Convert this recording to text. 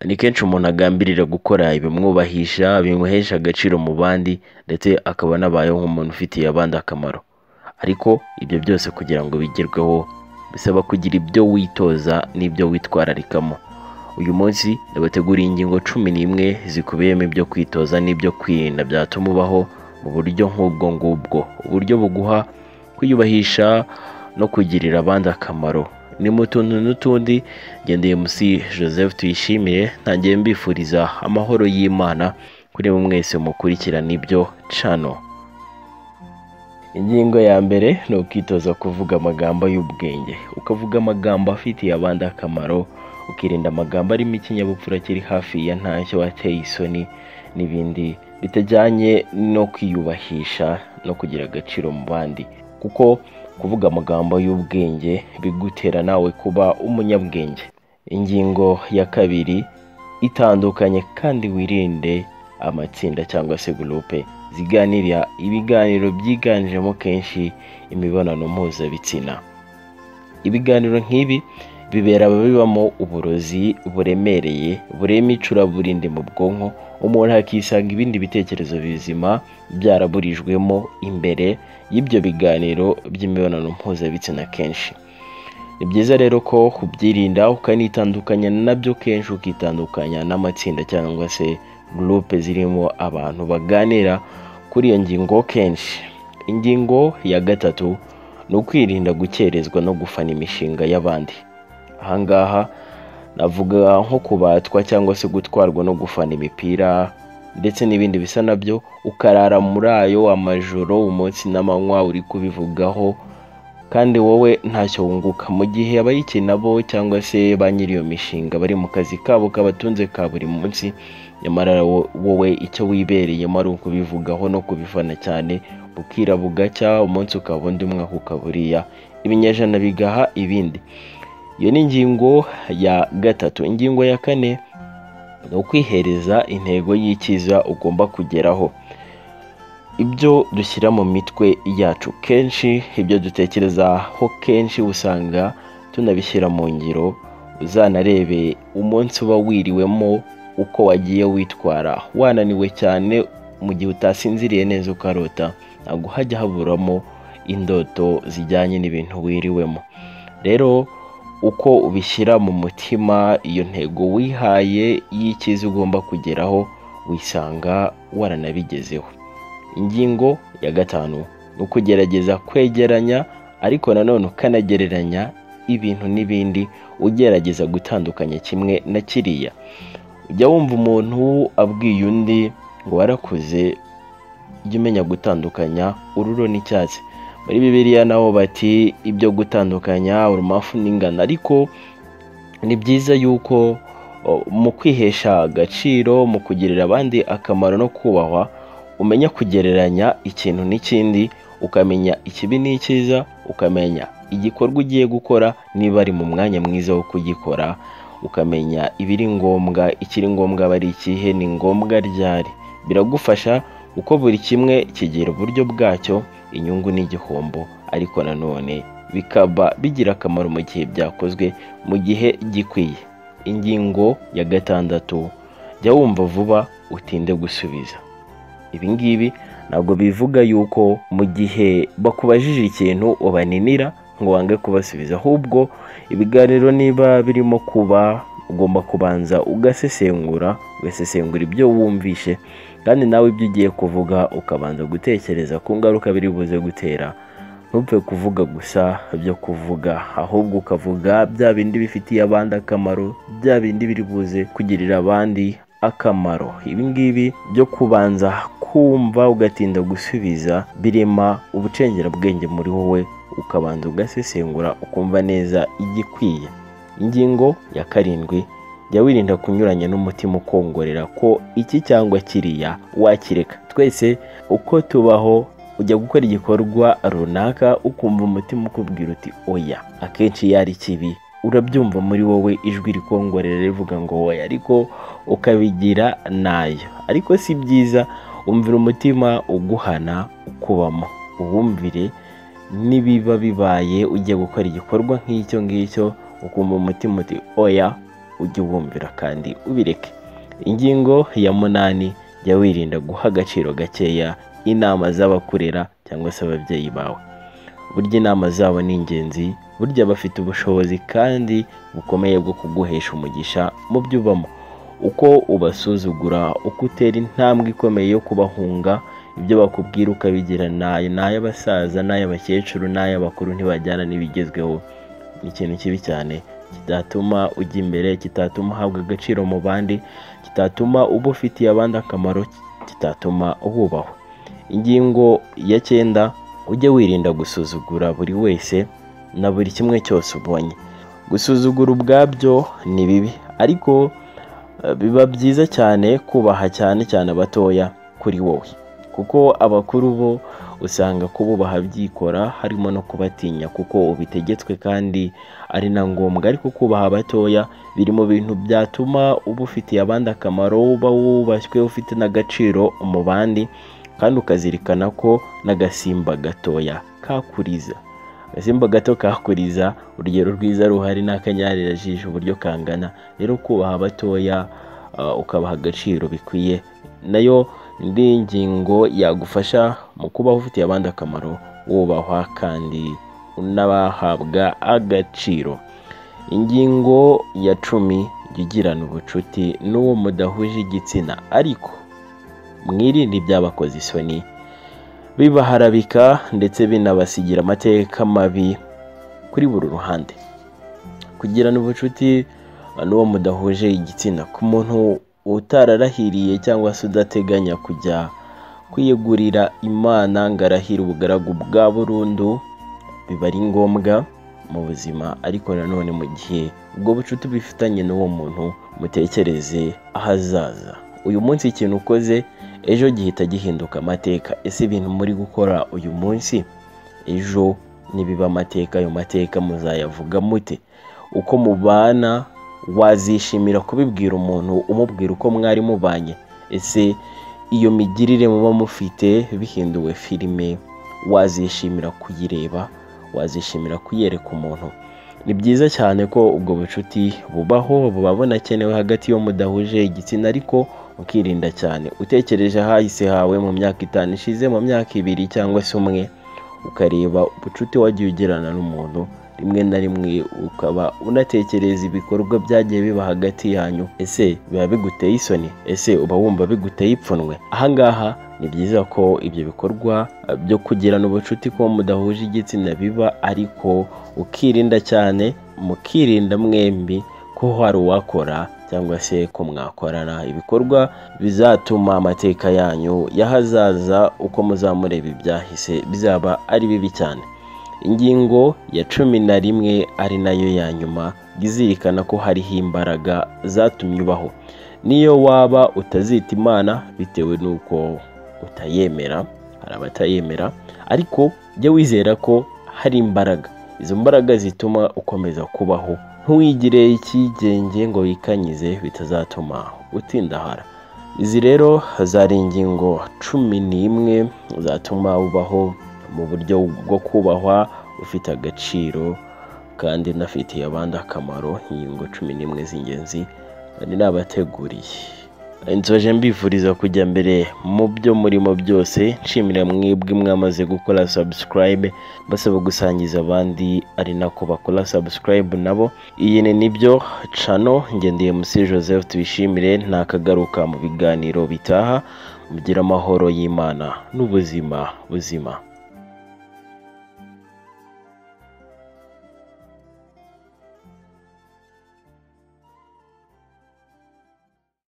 ni kenshi umuntu agambirira gukora ibimwubahisha bimuhesha agaciro mu bandi ndetse akaba anabayeho nk'umuntu ufitiye abandi akamaro. Ariko ibyo byose kugira ngo bigerweho bisaba kugira ibyo witoza n'ibyo witwararikamo. Uyu munsi ndabateguriye ingingo 11 zikubiyemo ibyo kwitoza n'ibyo kwirinda byatuma ubaho mu buryo nk'ubwo ngubwo, uburyo buguha kwiyubahisha no kugirira abandi akamaro. Ni mu tuntu n'utundi, ngendeye MC Joseph Tuyishimire, ntangiye mbifuriza amahoro y'Imana kuri mwese mukurikirana ibyo channel. Ingingo ya mbere ni ukwitoza kuvuga amagambo y'ubwenge, ukavuga amagambo afitiye abandi akamaro, ukirinda amagambo arimo ikinyabupfura kiri hafi ya ntacyo wateye isoni n'ibindi bitajyanye no kwiyubahisha no kugira agaciro mu bandi, kuko kuvuga amagambo y'ubwenge bigutera nawe kuba umunyabwenge. Ingingo ya kabiri, itandukanye kandi wirinde amatsinda cyangwa se groupe ziganira ibiganiro byiganjemo kenshi imibonano mpuzabitsina. Ibiganiro nk'ibi bibera ababibamo uburozi buremereye burema icuraburindi mu bwonko, umuntu akisanga ibindi bitekerezo bizima byaraburijwemo imbere y'ibyo biganiro by'imibonano mpuzabitsina kenshi. Ni byiza rero ko kubyirinda ukanitandukanya nabyo kenshi, ukitandukanya n'amatsinda cyangwa se groupe zirimo abantu baganira kuri iyo ngingo kenshi. Ingingo ya gatatu ni ukwirinda gukerezwa no gufana imishinga y'abandi. Ahangaha navuga nko kubatwa cyangwa se gutwarwa no gufana imipira ndetse n'ibindi bisa nabyo, ukarara muri ayo amajoro umunsi n'amanywa uri kubivugaho kandi wowe ntacyo wunguka, mu gihe abayikina bo cyangwa se ba nyiri iyo mishinga bari mu kazi kabo kabatunze ka buri munsi, nyamara wowe icyo wibereyemo ari ukubivugaho no kubifana cyane, bukira bugacya umunsi ukaba undi, umwaka ukaba uriya, ibinyejana bigaha ibindi. Iyo ni ingingo ya gatatu. Ingingo ya kane ni ukwihereza intego y'icyiza ugomba kugeraho. Ibyo dushyira mu mitwe yacu kenshi, ibyo dutekerezaho kenshi usanga tunabishyira mu ngiro. Uzanarebe umunsi uba wiriwemo uko wagiye witwara, wananiwe cyane mu gihe utasinziriye neza ukarota, ntabwo hajya haburamo indoto zijyanye n'ibintu wiriwemo. Rero uko ubishyira mu mutima iyo ntego wihaye y'icyiza ugomba kugeraho, wisanga waranabigezeho. Ingingo ya gatanu ni ukugerageza kwegeranya ariko nanone ukanagereranya ibintu n'ibindi, ugerageza gutandukanya kimwe na kiriya. Ujya wumva umuntu abwiye undi ngo warakuze, ujye umenya gutandukanya ururo n'icyatsi. Muri Bibiliya naho bati ibyo gutandukanya urumafu n'ingano, ariko ni byiza yuko mu kwihesha agaciro, mu kugirira abandi akamaro no kubahwa, umenya kugereranya ikintu n'ikindi, ukamenya ikibi n'icyiza, ukamenya igikorwa ugiye gukora niba ari mu mwanya mwiza wo kugikora, ukamenya ibiri ngombwa, ikiri ngombwa aba ari ikihe, ni ngombwa ryari. Biragufasha uko buri kimwe kigira uburyo bwacyo, inyungu n'igihombo, ariko nanone bikaba bigira akamaro mu gihe byakozwe mu gihe gikwiye. Ingingo ya gatandatu, jya wumva vuba utinde gusubiza. Ibi ngibi ntabwo bivuga yuko mu gihe bakubajije ikintu ubaninira ngo wange kubasubiza, ahubwo ibiganiro niba birimo kuba ugomba kubanza ugasesengura ibyo wumvishe, kandi nawe ibyo ugiye kuvuga ukabanza gutekereza ku ngaruka biri buze gutera. Ntupfe kuvuga gusa byo kuvuga, ahubwo ukavuga bya bindi bifitiye abandi akamaro, bya bindi biri buze kugirira abandi akamaro. Ibi ngibi byo kubanza kumva ugatinda gusubiza birema ubucengerabwenge muri wowe, ukabanza ugasesengura ukumva neza igikwiye. Ingingo ya karindwi, jya wirinda kunyuranya n'umutima ukongorera ko iki cyangwa kiriya wakireka. Twese uko tubaho ujya gukora igikorwa runaka ukumva umutima ukubwira uti oya, akenshi yari kibi, urabyumva muri wowe ijwi rikongorera rivuga ngo oya, ariko ukabigira nayo. Ariko si byiza, umvira umutima uguhana ukubamo, uwumvire nibiba bibaye ugiye gukora igikorwa nk'icyo ngicyo ukumva umutima uti oya, ujye wumvira kandi ubireke. Ingingo ya 8, jya wirinda guha agaciro gakeya inama z'abakurera cyangwa se ababyeyi bawe. Burya inama zabo ni ingenzi, burya bafite ubushobozi kandi bukomeye bwo kuguhesha umugisha mu byo ubamo. Uko ubasuzugura, uko utera intambwe ikomeye yo kubahunga, ibyo bakubwira ukabigira n'ay'abasaza n'ay'abakecuru n'ay'abakuru ntibajyana n'ibigezweho, ni ikintu kibi cyane kitatuma ujya imbere, kitatuma uhabwa agaciro mu bandi, kitatuma uba ufitiye abandi akamaro, kitatuma ububahwa. Ingingo ya 9, ujye wirinda gusuzugura buri wese na buri kimwe cyose ubonye. Gusuzugura ubwabyo ni bibi, ariko biba byiza cyane kubaha cyane abatoya kuri wowe, kuko abakuru bo usanga kububaha byikora, harimo no kubatinya kuko ubitegetswe kandi ari na ngombwa. Ariko kubaha abatoya biri mu bintu byatuma uba ufitiye abandi akamaro, uba wubashywe, ufite n'agaciro mu bandi, kandi ukazirikana ko n'agasimba gatoya kakuriza. Agasimba gato kakuriza, urugero rwiza ruhari n'akanyarira jisho uburyo kangana. Rero kubaha abatoya ukabaha agaciro bikwiye, nayo indi ngingo yagufasha mu kubaho ufitiye abandi akamaro, wubahwa kandi unabahabwa agaciro. Ingingo ya 10, jya ugirana ubucuti n'uwo mudahuje igitsina, ariko mwirinde ibyabakoze isoni, bibaharabika ndetse binabasigira amateka mabi kuri buri ruhande. Kugirana ubucuti n'uwo mudahuje igitsina ku muntu utararahiriye cyangwa se udateganya kujya kwiyegurira Imana ngo arahire ubugaragu bwa burundu, biba ari ngombwa mu buzima. Ariko nanone mu gihe ubwo bucuti bifitanye n'uwo muntu, mutekereze ahazaza. Uyu munsi ikintu ukoze ejo gihita gihinduka amateka. Ese ibintu muri gukora uyu munsi ejo nibiba amateka, ayo mateka muzayavuga mute? Uko mubana wazishimira kubibwira umuntu, umubwira uko mwari mubanye? Ese iyo migirire muba mufite bihinduwe filime, wazishimira kuyireba? Wazishimira kuyereka umuntu? Ni byiza cyane ko ubwo bucuti bubaho, buba bunakenewe hagati yo mudahuje igitsina, ariko ukirinda cyane. Utekereje ahahise hawe mu myaka 5 ishize, mu myaka 2 cyangwa se 1, ukareba ubucuti wagiye ugirana n'umuntu, rimwe na rimwe ukaba unatekereza ibikorwa byagiye biba hagati yanyu. Ese biba biguteye isoni? Ese uba wumva biguteye ipfunwe? Ahangaha ni byiza ko ibyo bikorwa byo kugirana ubucuti ko mudahuje igitsina biba, ariko ukirinda cyane, mukirinda mwembi ko hari uwakora cyangwa se ko mwakorana ibikorwa bizatuma amateka yanyu y'ahazaza uko muzamureba ibyahise bizaba ari bibi cyane. Ingingo ya 11 ari nayo ya nyuma, gizirikana ko hariho imbaraga zatumye ubaho. Niyo waba utazita Imana bitewe n'uko utayemera, hari abatayemera, ariko jya wizera ko hari imbaraga. Izo mbaraga zituma ukomeza kubaho. Ntuwigire ikigenge ngo wikanyize, bitazatuma utindahara. Izi rero zari ingingo 11 zatuma ubaho mu buryo bwo kubahwa, ufite agaciro kandi unafitiye abandi akamaro. Ingingo 11 z'ingenzi ni nabateguriye. Nzoje mbifuriza kujya mbere mu byo murimo byose. Nshimira mwebwe mwamaze gukora subscribe, basaba gusangiza abandi ari nako bakora subscribe nabo. Iyi ni Nibyo channel, ngendeye Musi Joseph. Tubishimire, ntakagaruka mu biganiro bitaha. Mugira amahoro y'Imana n'ubuzima buzima.